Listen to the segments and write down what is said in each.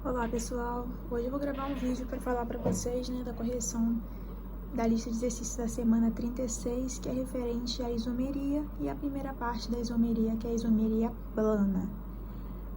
Olá pessoal, hoje eu vou gravar um vídeo para falar para vocês da correção da lista de exercícios da semana 36, que é referente à isomeria, e a primeira parte da isomeria, que é a isomeria plana.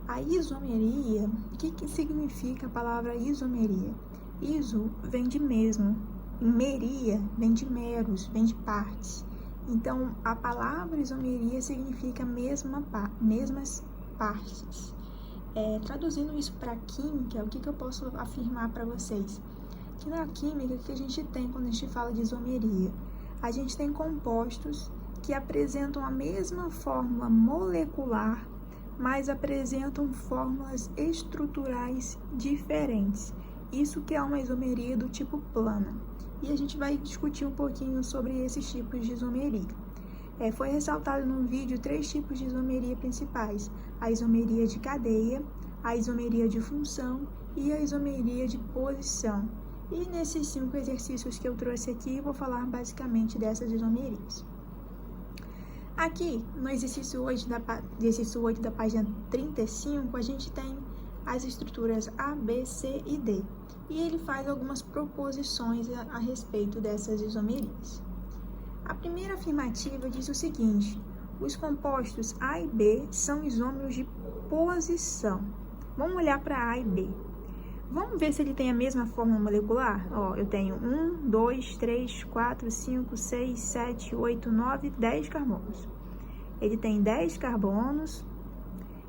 A isomeria, o que significa a palavra isomeria? Iso vem de mesmo, meria vem de meros, vem de partes. Então, a palavra isomeria significa mesmas partes. Traduzindo isso para a química, o que eu posso afirmar para vocês? Que na química, o que a gente tem quando a gente fala de isomeria? A gente tem compostos que apresentam a mesma fórmula molecular, mas apresentam fórmulas estruturais diferentes. Isso que é uma isomeria do tipo plana. E a gente vai discutir um pouquinho sobre esses tipos de isomeria. Foi ressaltado no vídeo 3 tipos de isomeria principais: a isomeria de cadeia, a isomeria de função e a isomeria de posição. E nesses 5 exercícios que eu trouxe aqui, vou falar basicamente dessas isomerias. Aqui, no exercício 8 da página 35, a gente tem as estruturas A, B, C e D. E ele faz algumas proposições a respeito dessas isomerias. A primeira afirmativa diz o seguinte: os compostos A e B são isômeros de posição. Vamos olhar para A e B. Vamos ver se ele tem a mesma fórmula molecular? Eu tenho 1, 2, 3, 4, 5, 6, 7, 8, 9, 10 carbonos. Ele tem 10 carbonos.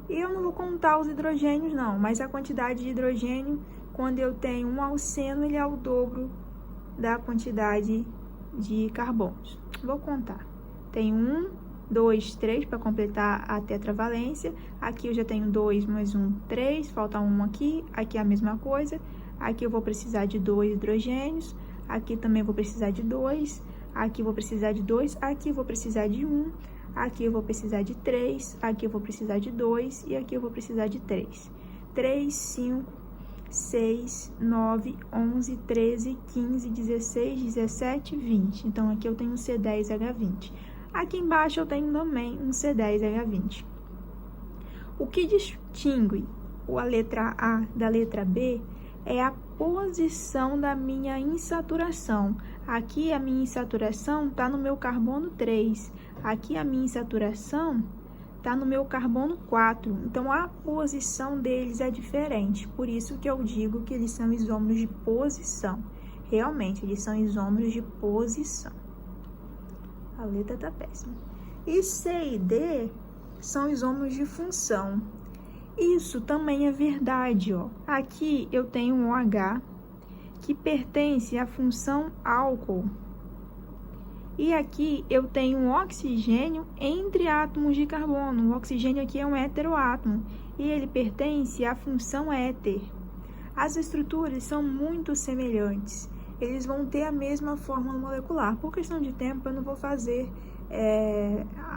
E eu não vou contar os hidrogênios não, mas a quantidade de hidrogênio, quando eu tenho um alceno, ele é o dobro da quantidade de carbonos. Vou contar. Tem 1, 2, 3 para completar a tetravalência. Aqui eu já tenho 2 mais 1, 3. Falta 1 aqui. Aqui é a mesma coisa. Aqui eu vou precisar de 2 hidrogênios. Aqui também vou precisar de 2. Aqui eu vou precisar de 2. Aqui eu vou precisar de 1. Aqui eu vou precisar de 3. Aqui eu vou precisar de 2. E aqui eu vou precisar de 3. 3, 5, 6, 9, 11, 13, 15, 16, 17, 20. Então, aqui eu tenho um C10H20. Aqui embaixo eu tenho também um C10H20. O que distingue a letra A da letra B é a posição da minha insaturação. Aqui a minha insaturação está no meu carbono 3. Aqui a minha insaturação está no meu carbono 4, então a posição deles é diferente, por isso que eu digo que eles são isômeros de posição. Realmente, eles são isômeros de posição. A letra tá péssima. E C e D são isômeros de função. Isso também é verdade, ó. Aqui eu tenho um OH que pertence à função álcool. E aqui eu tenho um oxigênio entre átomos de carbono. O oxigênio aqui é um heteroátomo e ele pertence à função éter. As estruturas são muito semelhantes. Eles vão ter a mesma fórmula molecular. Por questão de tempo, eu não vou fazer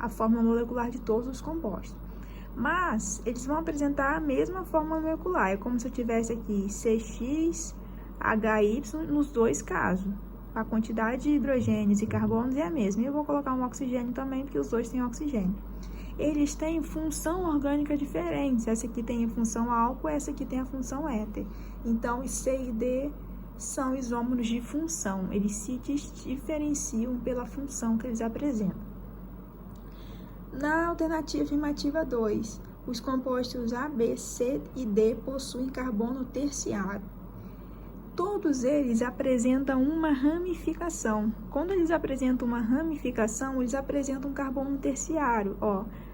a fórmula molecular de todos os compostos. Mas eles vão apresentar a mesma fórmula molecular. É como se eu tivesse aqui CX, HY nos dois casos. A quantidade de hidrogênios e carbonos é a mesma. E eu vou colocar um oxigênio também, porque os dois têm oxigênio. Eles têm função orgânica diferente. Essa aqui tem a função álcool, essa aqui tem a função éter. Então, C e D são isômeros de função. Eles se diferenciam pela função que eles apresentam. Na alternativa afirmativa 2, os compostos A, B, C e D possuem carbono terciário. Todos eles apresentam uma ramificação. Quando eles apresentam uma ramificação, eles apresentam um carbono terciário.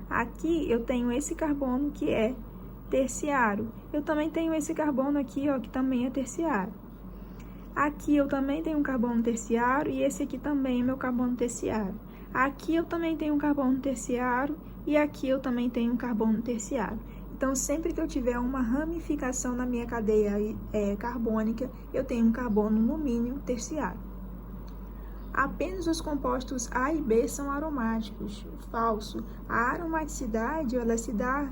Aqui eu tenho esse carbono que é terciário. Eu também tenho esse carbono aqui, que também é terciário. Aqui eu também tenho um carbono terciário e esse aqui também é meu carbono terciário. Aqui eu também tenho um carbono terciário e aqui eu também tenho um carbono terciário. Então, sempre que eu tiver uma ramificação na minha cadeia carbônica, eu tenho um carbono, no mínimo, terciário. Apenas os compostos A e B são aromáticos. Falso. A aromaticidade, ela se dá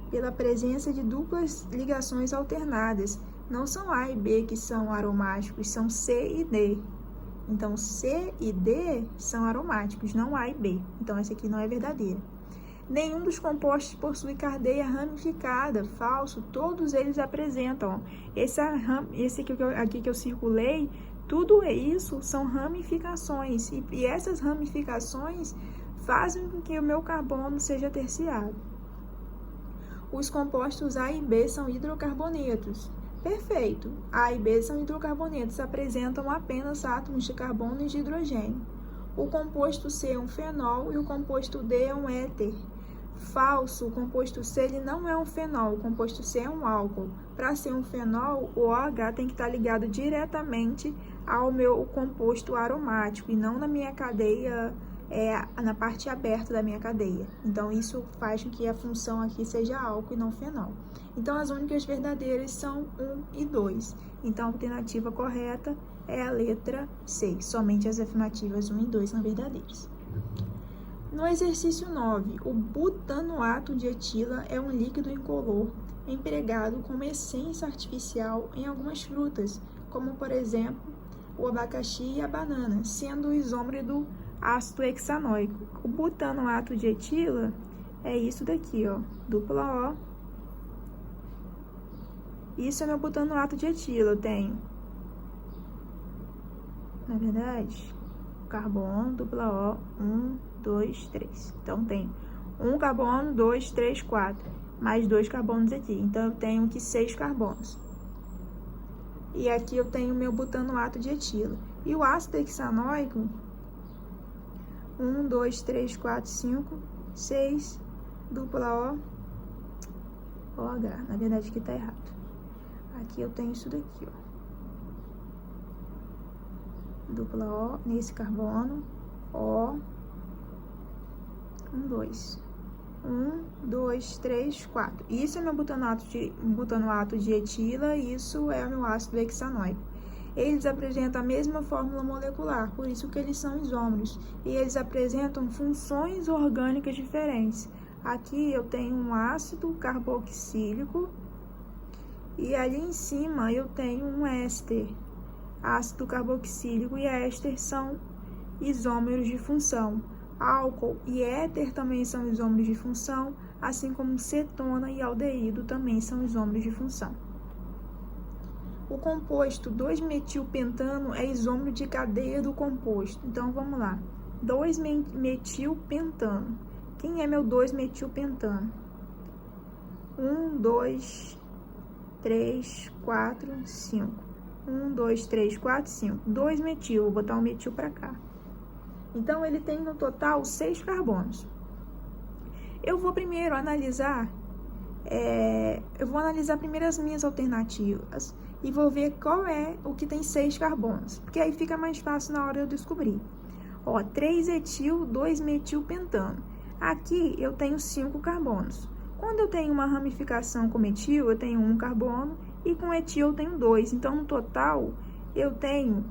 pela presença de duplas ligações alternadas. Não são A e B que são aromáticos, são C e D. Então, C e D são aromáticos, não A e B. Então, essa aqui não é verdadeira. Nenhum dos compostos possui cadeia ramificada, falso, todos eles apresentam. Esse aqui que eu circulei, tudo isso são ramificações, e essas ramificações fazem com que o meu carbono seja terciado. Os compostos A e B são hidrocarbonetos. Perfeito, A e B são hidrocarbonetos, apresentam apenas átomos de carbono e de hidrogênio. O composto C é um fenol e o composto D é um éter. Falso, o composto C ele não é um fenol, o composto C é um álcool. Para ser um fenol, o OH tem que estar ligado diretamente ao meu composto aromático e não na minha cadeia, na parte aberta da minha cadeia. Então, isso faz com que a função aqui seja álcool e não fenol. Então, as únicas verdadeiras são 1 e 2. Então, a alternativa correta é a letra C. Somente as afirmativas 1 e 2 são verdadeiras. No exercício 9, o butanoato de etila é um líquido incolor empregado como essência artificial em algumas frutas, como, por exemplo, o abacaxi e a banana, sendo o isômero do ácido hexanoico. O butanoato de etila é isso daqui, ó, dupla O. Isso é meu butanoato de etila. Eu tenho, na verdade, carbono, dupla O, 1, 2, 3. Então, tem um carbono, 2, 3, 4, mais 2 carbonos aqui. Então, eu tenho aqui 6 carbonos. E aqui eu tenho meu butanoato de etila. E o ácido hexanoico, 1, 2, 3, 4, 5, 6, dupla O, OH. Na verdade, aqui tá errado. Aqui eu tenho isso daqui, ó. Dupla O, nesse carbono, O, 1, 2. 1, 2, 3, 4. Isso é meu butanoato de etila, isso é o meu ácido hexanoico. Eles apresentam a mesma fórmula molecular, por isso que eles são isômeros. E eles apresentam funções orgânicas diferentes. Aqui eu tenho um ácido carboxílico e ali em cima eu tenho um éster. Ácido carboxílico e éster são isômeros de função. Álcool e éter também são isômeros de função, assim como cetona e aldeído também são isômeros de função. O composto 2-metilpentano é isômero de cadeia do composto. Então, vamos lá. 2-metilpentano. Quem é meu 2-metilpentano? 1, 2, 3, 4, 5. 1, 2, 3, 4, 5. 2-metil, vou botar um metil para cá. Então, ele tem no total 6 carbonos. Eu vou primeiro analisar, primeiro as minhas alternativas e vou ver qual é o que tem 6 carbonos, porque aí fica mais fácil na hora de eu descobrir. Ó, 3-etil, 2-metilpentano. Aqui eu tenho 5 carbonos. Quando eu tenho uma ramificação com metil, eu tenho 1 carbono e com etil eu tenho 2. Então, no total, eu tenho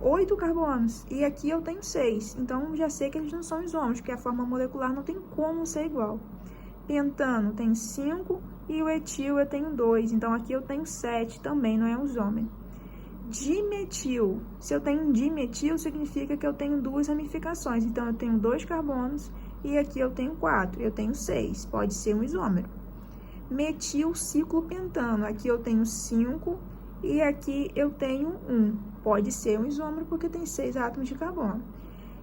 8 carbonos, e aqui eu tenho 6, então já sei que eles não são isômeros, porque a forma molecular não tem como ser igual. Pentano tem 5 e o etil eu tenho 2, então aqui eu tenho 7, também não é um isômero. Dimetil, se eu tenho um dimetil, significa que eu tenho 2 ramificações, então eu tenho 2 carbonos e aqui eu tenho 4, eu tenho 6, pode ser um isômero. Metil ciclopentano, aqui eu tenho 5 e aqui eu tenho 1, pode ser um isômero porque tem 6 átomos de carbono.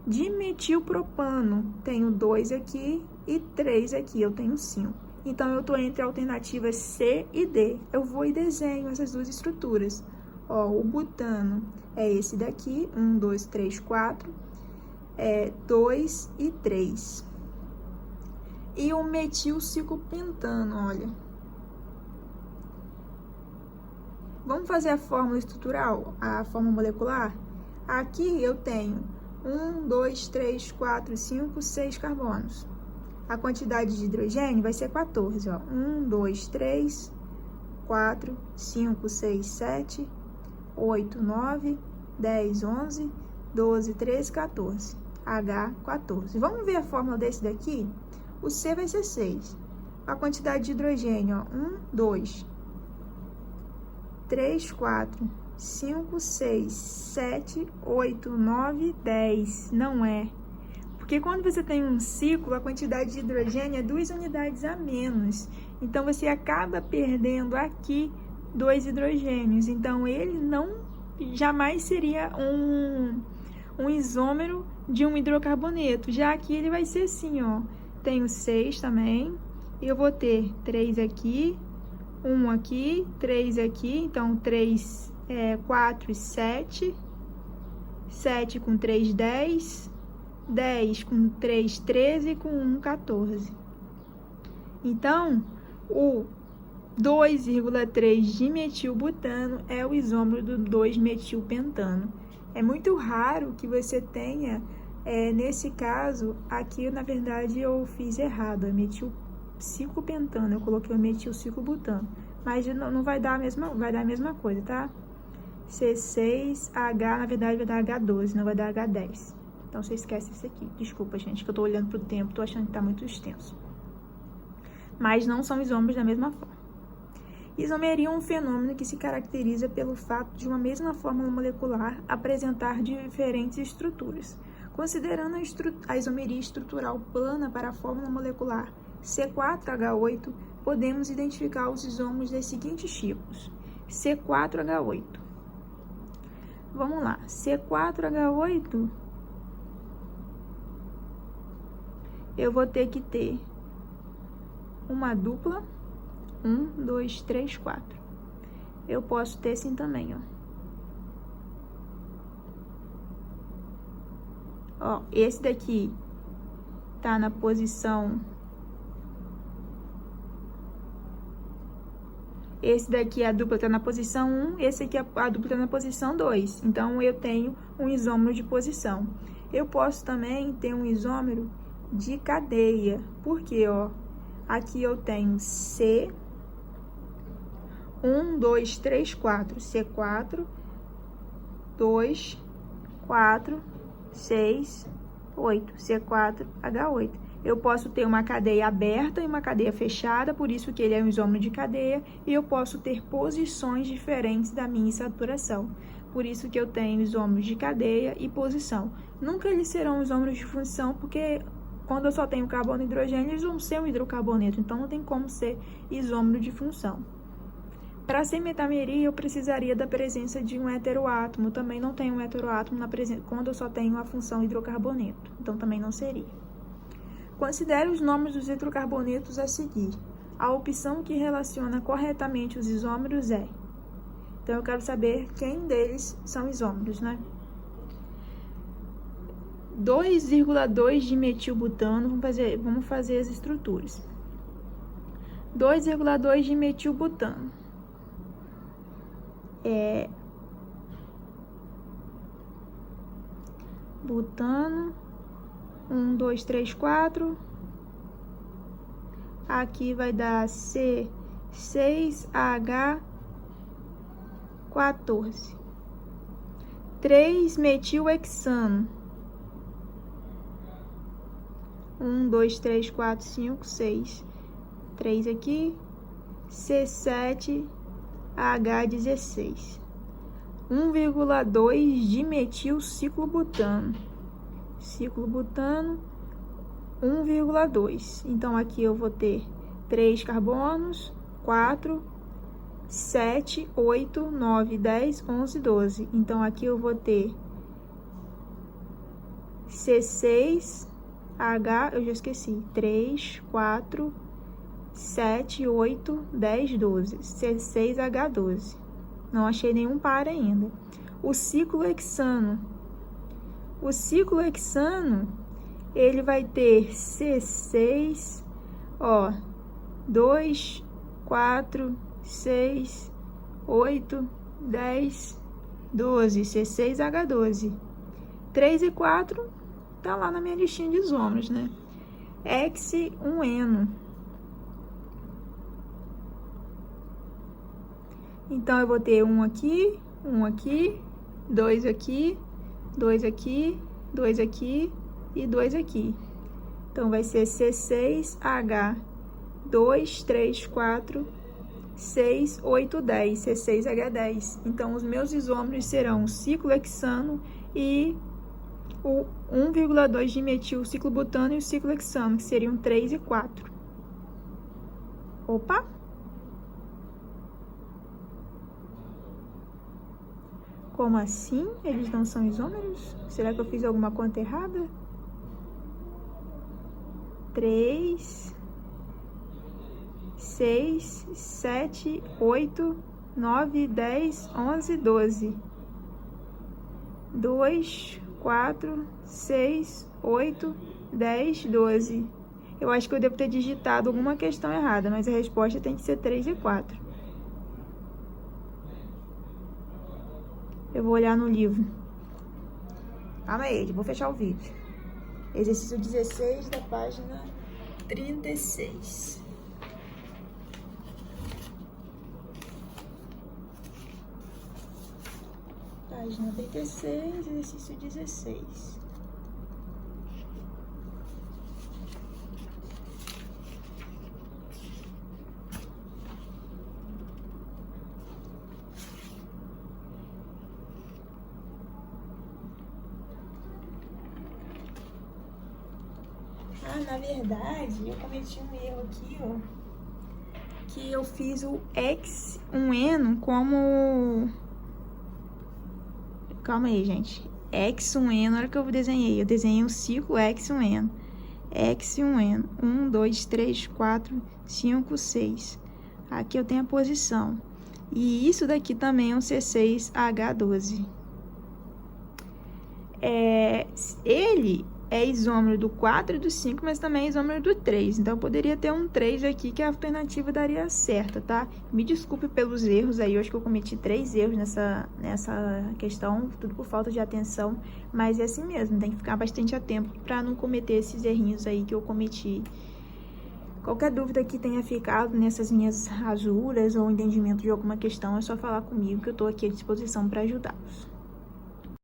Dimetilpropano, tenho 2 aqui e 3 aqui, eu tenho 5. Então, eu estou entre alternativas C e D. Eu vou e desenho essas duas estruturas. Ó, o butano é esse daqui, 1, 2, 3, 4, 2 e 3. E o metilciclopentano, olha. Vamos fazer a fórmula estrutural, a fórmula molecular? Aqui eu tenho 1, 2, 3, 4, 5, 6 carbonos. A quantidade de hidrogênio vai ser 14, ó. 1, 2, 3, 4, 5, 6, 7, 8, 9, 10, 11, 12, 13, 14. H14. Vamos ver a fórmula desse daqui? O C vai ser 6. A quantidade de hidrogênio, ó. 1, 2, 3, 4, 5, 6, 7, 8, 9, 10. Não é. Porque quando você tem um ciclo, a quantidade de hidrogênio é 2 unidades a menos. Então, você acaba perdendo aqui 2 hidrogênios. Então, ele jamais seria um isômero de um hidrocarboneto. Já aqui ele vai ser assim, ó. Tenho 6 também. Eu vou ter 3 aqui, 1 aqui, 3 aqui. Então, 3, 4 e 7. 7 com 3, 10. 10 com 3, 13 e com 1, 14. Então, o 2,3 dimetilbutano é o isômero do 2-metilpentano. É muito raro que você tenha, nesse caso, aqui na verdade eu fiz errado, é metilciclopentano, eu coloquei o metilciclobutano, mas não vai dar a mesma coisa, tá? C6H, na verdade vai dar H12, não vai dar H10. Então, você esquece isso aqui. Desculpa, gente, que eu tô olhando pro tempo, tô achando que tá muito extenso. Mas não são isômeros da mesma forma. Isomeria é um fenômeno que se caracteriza pelo fato de uma mesma fórmula molecular apresentar diferentes estruturas. Considerando a isomeria estrutural plana para a fórmula molecular C4H8, podemos identificar os isômeros dos seguintes tipos. C4H8. Vamos lá. C4H8... eu vou ter que ter uma dupla, 1, 2, 3, 4. Eu posso ter assim também, ó. Ó, esse daqui tá na posição... esse daqui, a dupla tá na posição 1, esse aqui, a dupla tá na posição 2. Então, eu tenho um isômero de posição. Eu posso também ter um isômero de cadeia, porque, ó, aqui eu tenho C, 1, 2, 3, 4, C4, 2, 4, 6, 8, C4, H8. Eu posso ter uma cadeia aberta e uma cadeia fechada, por isso que ele é um isômero de cadeia, e eu posso ter posições diferentes da minha saturação. Por isso que eu tenho isômeros de cadeia e posição. Nunca eles serão isômeros de função, porque quando eu só tenho carbono e hidrogênio, eles vão ser um hidrocarboneto, então não tem como ser isômero de função. Para ser metameria, eu precisaria da presença de um heteroátomo. Também não tenho um heteroátomo quando eu só tenho a função hidrocarboneto, então também não seria. Considere os nomes dos hidrocarbonetos a seguir. A opção que relaciona corretamente os isômeros é... Então, eu quero saber quem deles são isômeros, né? 2,2 de metilbutano, vamos fazer as estruturas. 2,2 de metilbutano. Butano, 1, 2, 3, 4. Aqui vai dar C6H14. 3-metilhexano. 1, 2, 3, 4, 5, 6. 3 aqui. C7H16. 1,2 dimetilciclobutano. Ciclobutano, 1,2. Então, aqui eu vou ter 3 carbonos, 4, 7, 8, 9, 10, 11, 12. Então, aqui eu vou ter C6H, eu já esqueci, 3, 4, 7, 8, 10, 12. C6H12. Não achei nenhum par ainda. O ciclohexano. O ciclohexano, ele vai ter C6, ó, 2, 4, 6, 8, 10, 12, C6H12. 3 e 4 tá lá na minha listinha de isômeros, né? Hex1eno. Então, eu vou ter um aqui, 2 aqui, 2 aqui, 2 aqui e 2 aqui. Então, vai ser C6H, 2, 3, 4, 6, 8, 10, C6H10. Então, os meus isômeros serão ciclohexano e o 1,2 dimetilciclobutano e o ciclohexano, que seriam 3 e 4. Opa! Como assim? Eles não são isômeros? Será que eu fiz alguma conta errada? 3, 6, 7, 8, 9, 10, 11, 12. 2, 4, 6, 8, 10, 12. Eu acho que eu devo ter digitado alguma questão errada, mas a resposta tem que ser 3 e 4. Eu vou olhar no livro. Calma aí, vou fechar o vídeo. Exercício 16 da página 36. Página 36, exercício 16. Na verdade, eu cometi um erro aqui, ó. Que eu fiz o X1N como... Calma aí, gente. X1N, na hora que eu desenhei um ciclo X1N. X1N. 1, 2, 3, 4, 5, 6. Aqui eu tenho a posição. E isso daqui também é um C6H12. Ele é isômero do 4 e do 5, mas também é isômero do 3. Então, eu poderia ter um 3 aqui, que a alternativa daria certa, tá? Me desculpe pelos erros aí. Eu acho que eu cometi 3 erros nessa questão, tudo por falta de atenção. Mas é assim mesmo, tem que ficar bastante atento para não cometer esses errinhos aí que eu cometi. Qualquer dúvida que tenha ficado nessas minhas rasuras ou entendimento de alguma questão, é só falar comigo, que eu tô aqui à disposição para ajudá-los.